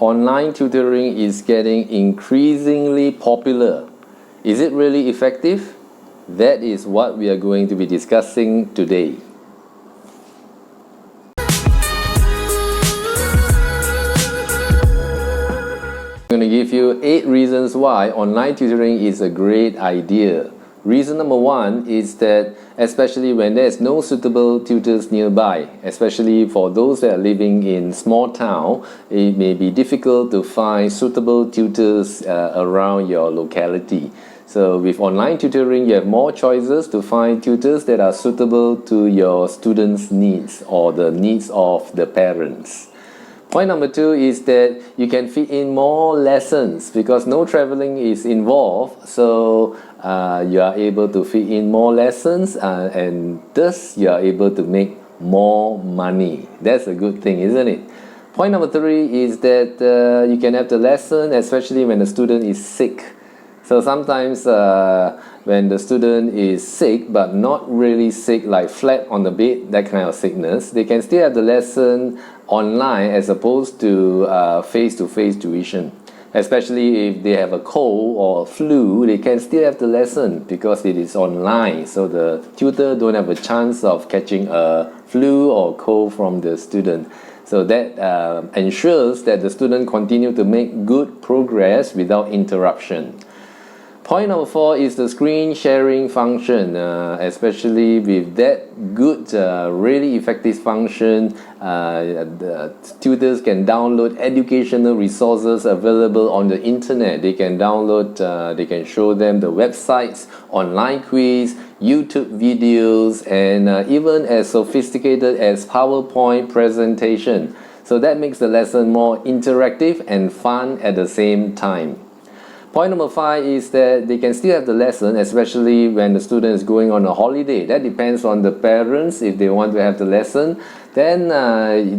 online tutoring is getting increasingly popular. Is it really effective? That is what we are going to be discussing today. I'm going to give you 8 reasons why online tutoring is a great idea. Reason number 1 is that especially when there's no suitable tutors nearby, especially for those that are living in small town, it may be difficult to find suitable tutors around your locality. So with online tutoring, you have more choices to find tutors that are suitable to your students' needs or the needs of the parents. Point number 2 is that you can fit in more lessons because no traveling is involved, so you are able to fit in more lessons and thus you are able to make more money. That's a good thing, isn't it? Point number 3 is that you can have the lesson especially when the student is sick. So sometimes when the student is sick but not really sick, like flat on the bed, that kind of sickness, they can still have the lesson online as opposed to face-to-face tuition. Especially if they have a cold or a flu, they can still have the lesson because it is online, so the tutor don't have a chance of catching a flu or cold from the student. So that ensures that the student continue to make good progress without interruption. Point number 4 is the screen sharing function. Especially with that good, really effective function, the tutors can download educational resources available on the internet. They can download, they can show them the websites, online quiz, YouTube videos, and even as sophisticated as PowerPoint presentation. So that makes the lesson more interactive and fun at the same time. Point number 5 is that they can still have the lesson, especially when the student is going on a holiday. That depends on the parents. If they want to have the lesson, then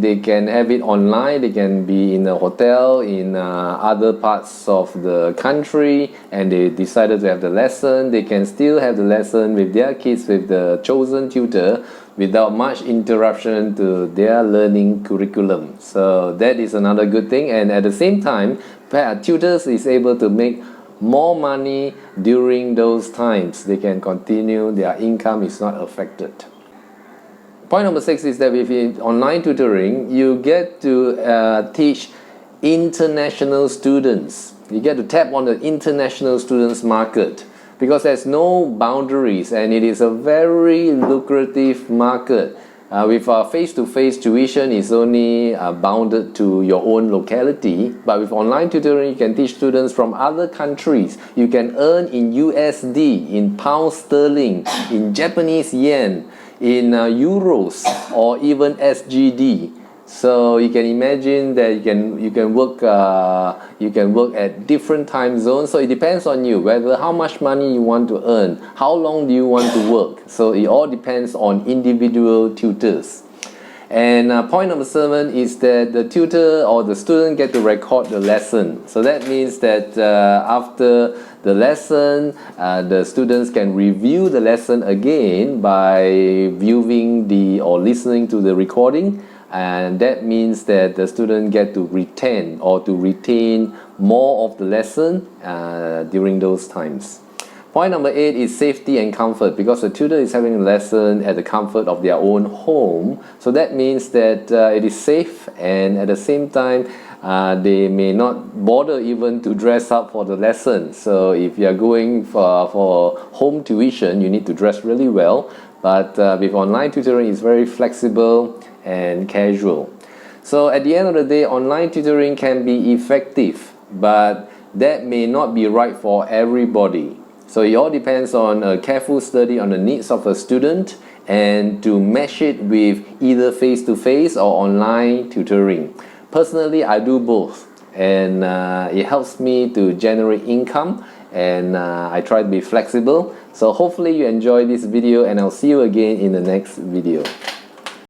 they can have it online. They can be in a hotel in other parts of the country and they decided to have the lesson. They can still have the lesson with their kids, with the chosen tutor, without much interruption to their learning curriculum. So that is another good thing, and at the same time, tutors is able to make more money during those times. They can continue, their income is not affected. Point number 6 is that with online tutoring, you get to teach international students. You get to tap on the international students market because there's no boundaries and it is a very lucrative market. With face-to-face tuition is only bounded to your own locality, but with online tutoring you can teach students from other countries. You can earn in USD, in pound sterling, in Japanese yen, in euros, or even SGD. So you can imagine that you can work at different time zones. So it depends on you whether how much money you want to earn, how long do you want to work. So it all depends on individual tutors. And point number 7 is that the tutor or the student get to record the lesson. So that means that after the lesson, the students can review the lesson again by viewing or listening to the recording. And that means that the student get to retain more of the lesson during those times. Point number 8 is safety and comfort, because the tutor is having a lesson at the comfort of their own home. So that means that it is safe, and at the same time they may not bother even to dress up for the lesson. So if you are going for home tuition, you need to dress really well. But with online tutoring, it's very flexible and casual. So at the end of the day, online tutoring can be effective, but that may not be right for everybody. So it all depends on a careful study on the needs of a student and to match it with either face-to-face or online tutoring. Personally, I do both, and it helps me to generate income, and I try to be flexible. So hopefully you enjoy this video, and I'll see you again in the next video.